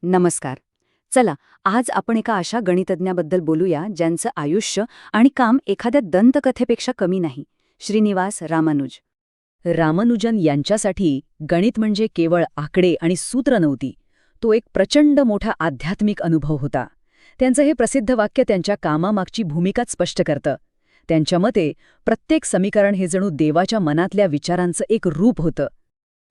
नमस्कार. चला, आज आपण एका अशा गणितज्ञाबद्दल बोलूया ज्यांचं आयुष्य आणि काम एखाद्या दंतकथेपेक्षा कमी नाही. श्रीनिवास रामानुज. रामानुजन यांच्यासाठी गणित म्हणजे केवळ आकडे आणि सूत्र नव्हती. तो एक प्रचंड मोठा आध्यात्मिक अनुभव होता. त्यांचं हे प्रसिद्ध वाक्य त्यांच्या कामामागची भूमिकाच स्पष्ट करतं. त्यांच्या मते प्रत्येक समीकरण हे जणू देवाच्या मनातल्या विचारांचं एक रूप होतं.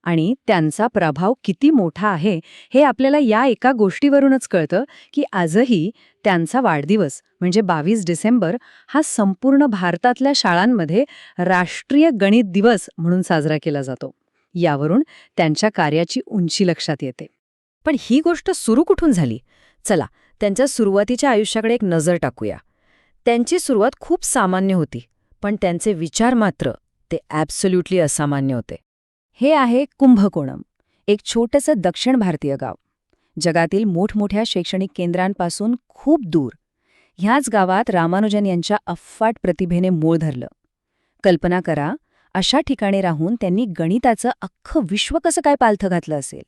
आणि त्यांचा प्रभाव किती मोठा आहे हे आपल्याला या एका गोष्टीवरूनच कळतं की आजही त्यांचा वाढदिवस म्हणजे 22 डिसेंबर हा संपूर्ण भारतातल्या शाळांमध्ये राष्ट्रीय गणित दिवस म्हणून साजरा केला जातो. यावरून त्यांच्या कार्याची उंची लक्षात येते. पण ही गोष्ट सुरू कुठून झाली? चला, त्यांच्या सुरुवातीच्या आयुष्याकडे एक नजर टाकूया. त्यांची सुरुवात खूप सामान्य होती, पण त्यांचे विचार मात्र ते ॲब्सोल्युटली असामान्य होते. हे आहे कुंभकोणम, एक छोटंसं दक्षिण भारतीय गाव, जगातील मोठमोठ्या शैक्षणिक केंद्रांपासून खूप दूर. ह्याच गावात रामानुजन यांच्या अफाट प्रतिभेने मूळ धरलं. कल्पना करा, अशा ठिकाणी राहून त्यांनी गणिताचं अख्खं विश्व कसं काय पालथं घातलं असेल.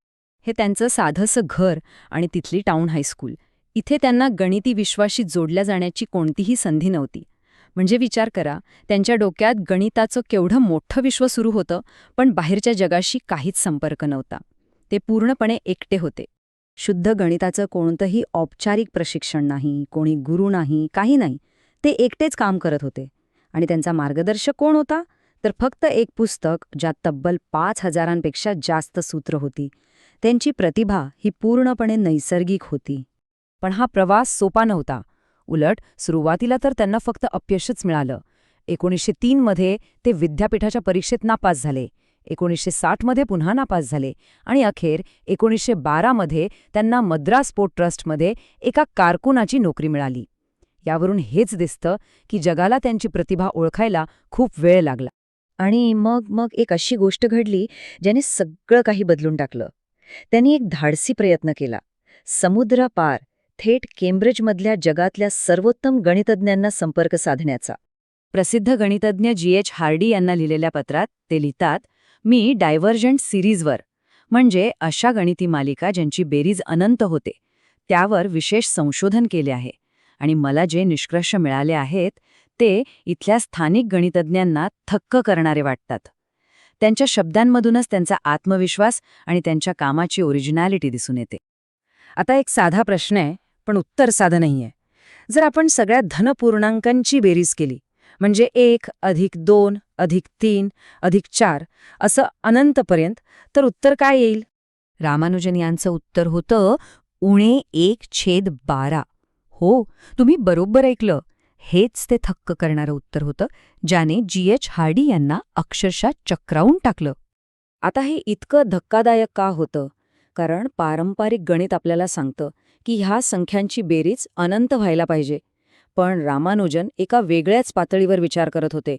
हे त्यांचं साधंसं घर आणि तिथली टाउन हायस्कूल. इथे त्यांना गणिती विश्वाशी जोडल्या जाण्याची कोणतीही संधी नव्हती. म्हणजे विचार करा, त्यांच्या डोक्यात गणिताचं केवढं मोठं विश्व सुरू होतं, पण बाहेरच्या जगाशी काहीच संपर्क नव्हता. ते पूर्णपणे एकटे होते. शुद्ध गणिताचं कोणतंही औपचारिक प्रशिक्षण नाही, कोणी गुरु नाही, काही नाही. ते एकटेच काम करत होते. आणि त्यांचा मार्गदर्शक कोण होता? तर फक्त एक पुस्तक ज्यात तब्बल 5,000पेक्षा जास्त सूत्र होती. त्यांची प्रतिभा ही पूर्णपणे नैसर्गिक होती. पण हा प्रवास सोपा नव्हता. उलट सुरुवातीला तर त्यांना फक्त अपयशच मिळालं. 1903 मध्ये ते विद्यापीठाच्या परीक्षेत नापास झाले. 1960 पुन्हा नापास झाले आणि अखेर 1912 मध्ये त्यांना मद्रास पोर्ट ट्रस्टमध्ये एका कारकुनाची नोकरी मिळाली. यावरून हेच दिसतं की जगाला त्यांची प्रतिभा ओळखायला खूप वेळ लागला. आणि मग एक अशी गोष्ट घडली ज्याने सगळं काही बदलून टाकलं. त्यांनी एक धाडसी प्रयत्न केला. समुद्रपार थेट केम्ब्रिजमधल्या जगातल्या सर्वोत्तम गणितज्ञांना संपर्क साधण्याचा. प्रसिद्ध गणितज्ञ G.H. हार्डी यांना लिहिलेल्या पत्रात ते लिहितात, मी डायव्हर्जंट सिरीजवर, म्हणजे अशा गणिती मालिका ज्यांची बेरीज अनंत होते, त्यावर विशेष संशोधन केले आहे. आणि मला जे निष्कर्ष मिळाले आहेत ते इथल्या स्थानिक गणितज्ञांना थक्क करणारे वाटतात. त्यांच्या शब्दांमधूनच त्यांचा आत्मविश्वास आणि त्यांच्या कामाची ओरिजिनॅलिटी दिसून येते. आता एक साधा प्रश्न आहे, पण उत्तर साधं नाहीये. जर आपण सगळ्या धनपूर्णांकांची बेरीज केली, म्हणजे 1 + 2 + 3 + 4 असं अनंतपर्यंत, तर उत्तर काय येईल? रामानुजन यांचं उत्तर होतं -1/12. हो, तुम्ही बरोबर ऐकलं. हेच ते थक्क करणारं उत्तर होतं, ज्याने G.H. हार्डी यांना अक्षरशः चक्रावून टाकलं. आता हे इतकं धक्कादायक का होतं? कारण पारंपरिक गणित आपल्याला सांगतं की ह्या संख्यांची बेरीज अनंत व्हायला पाहिजे. पण रामानुजन एका वेगळ्याच पातळीवर विचार करत होते.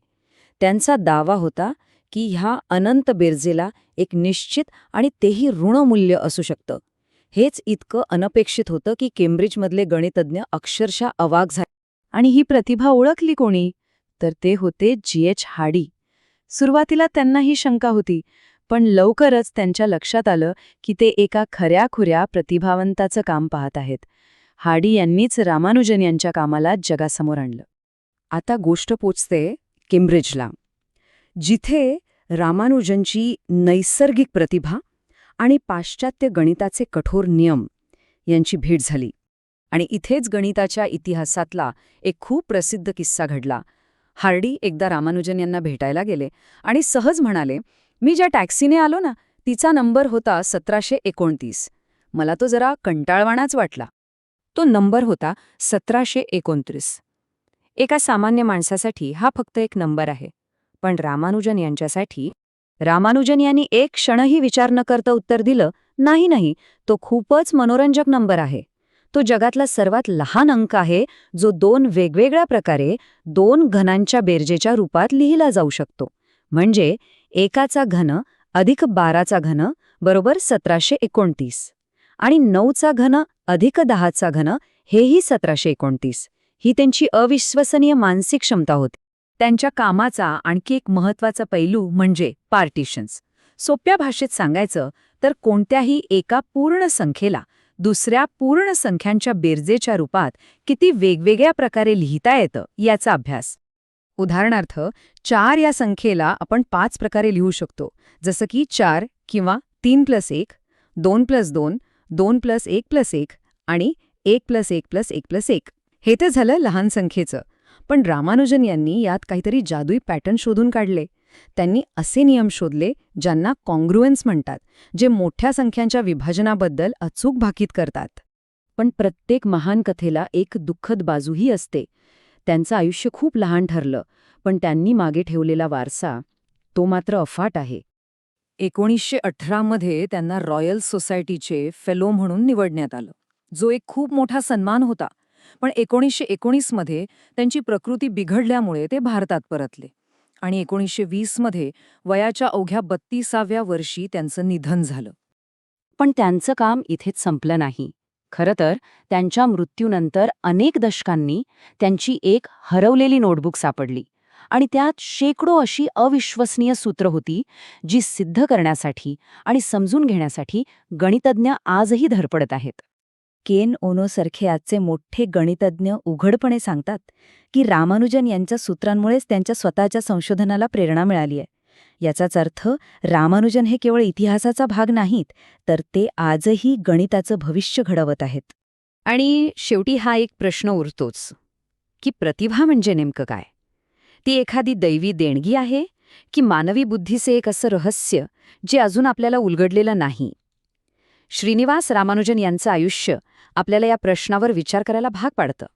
त्यांचा दावा होता की ह्या अनंत बेरजेला एक निश्चित आणि तेही ऋणमूल्य असू शकतं. हेच इतकं अनपेक्षित होतं की केम्ब्रिजमधले गणितज्ञ अक्षरशः अवाक झाले. आणि ही प्रतिभा ओळखली कोणी? तर ते होते G.H. हार्डी. सुरुवातीला त्यांना ही शंका होती, पण लवकरच त्यांच्या लक्षात आलं की ते एका खऱ्याखुऱ्या प्रतिभावंताचं काम पाहत आहेत. हार्डी यांनीच रामानुजन यांच्या कामाला जगासमोर आणलं. आता गोष्ट पोचते केम्ब्रिजला, जिथे रामानुजनची नैसर्गिक प्रतिभा आणि पाश्चात्य गणिताचे कठोर नियम यांची भेट झाली. आणि इथेच गणिताच्या इतिहासातला एक खूप प्रसिद्ध किस्सा घडला. हार्डी एकदा रामानुजन यांना भेटायला गेले आणि सहज म्हणाले, मी ज्या टॅक्सीने आलो ना, तिचा नंबर होता 1729. मला तो जरा कंटाळवाणाच वाटला. तो नंबर होता 1729. एका सामान्य माणसासाठी हा फक्त एक नंबर आहे. पण रामानुजन यांच्यासाठी, रामानुजन यांनी एक क्षणही विचार न करता उत्तर दिलं, नाही, तो खूपच मनोरंजक नंबर आहे. तो जगातला सर्वात लहान अंक आहे, जो 2 वेगवेगळ्या प्रकारे 2 घनांच्या बेरजेच्या रूपात लिहिला जाऊ शकतो. म्हणजे 1चा घन अधिक 12चा घन बरोबर 1729 आणि 9चा घन अधिक 10चा घन हेही 1729. ही त्यांची अविश्वसनीय मानसिक क्षमता होती. त्यांच्या कामाचा आणखी एक महत्त्वाचा पैलू म्हणजे पार्टिशन्स. सोप्या भाषेत सांगायचं तर कोणत्याही एका पूर्ण संख्येला दुसऱ्या पूर्ण संख्यांच्या बेरजेच्या रूपात किती वेगवेगळ्या प्रकारे लिहिता येतं याचा अभ्यास. उदाहरणार्थ 4 या संख्येला आपण 5 प्रकारे लिहू शकतो, जसं की 4 किंवा 3+1, 2+2, 2+1+1 आणि 1+1+1+1. हे तर झालं लहान संख्येचं. पण रामानुजन यांनी यात काहीतरी जादुई पॅटर्न शोधून काढले. त्यांनी असे नियम शोधले ज्यांना कॉन्ग्रुएन्स म्हणतात, जे मोठ्या संख्यांच्या विभाजनाबद्दल अचूक भाकीत करतात. पण प्रत्येक महान कथेला एक दुःखद बाजूही असते. त्यांचं आयुष्य खूप लहान ठरलं, पण त्यांनी मागे ठेवलेला वारसा तो मात्र अफाट आहे. 1918 मध्ये त्यांना रॉयल सोसायटीचे फेलो म्हणून निवडण्यात आलं, जो एक खूप मोठा सन्मान होता. पण 1919 मध्ये त्यांची प्रकृती बिघडल्यामुळे ते भारतात परतले आणि 1920 मध्ये वयाच्या अवघ्या 32व्या वर्षी त्यांचं निधन झालं. पण त्यांचं काम इथेच संपलं नाही. खरं तर त्यांच्या मृत्यूनंतर अनेक दशकांनी त्यांची एक हरवलेली नोटबुक सापडली आणि त्यात शेकडो अशी अविश्वसनीय सूत्र होती, जी सिद्ध करण्यासाठी आणि समजून घेण्यासाठी गणितज्ञ आजही धडपडत आहेत. केन ओनोसारखे आजचे मोठे गणितज्ञ उघडपणे सांगतात की रामानुजन यांच्या सूत्रांमुळेच त्यांच्या स्वतःच्या संशोधनाला प्रेरणा मिळाली आहे. याचाच अर्थ रामानुजन हे केवळ इतिहासाचा भाग नाहीत, तर ते आजही गणिताचं भविष्य घडवत आहेत. आणि शेवटी हा एक प्रश्न उरतोच की प्रतिभा म्हणजे नेमकं काय? ती एखादी दैवी देणगी आहे की मानवी बुद्धीचे एक असं रहस्य जे अजून आपल्याला उलगडलेलं नाही? श्रीनिवास रामानुजन यांचं आयुष्य आपल्याला या प्रश्नावर विचार करायला भाग पाडतं.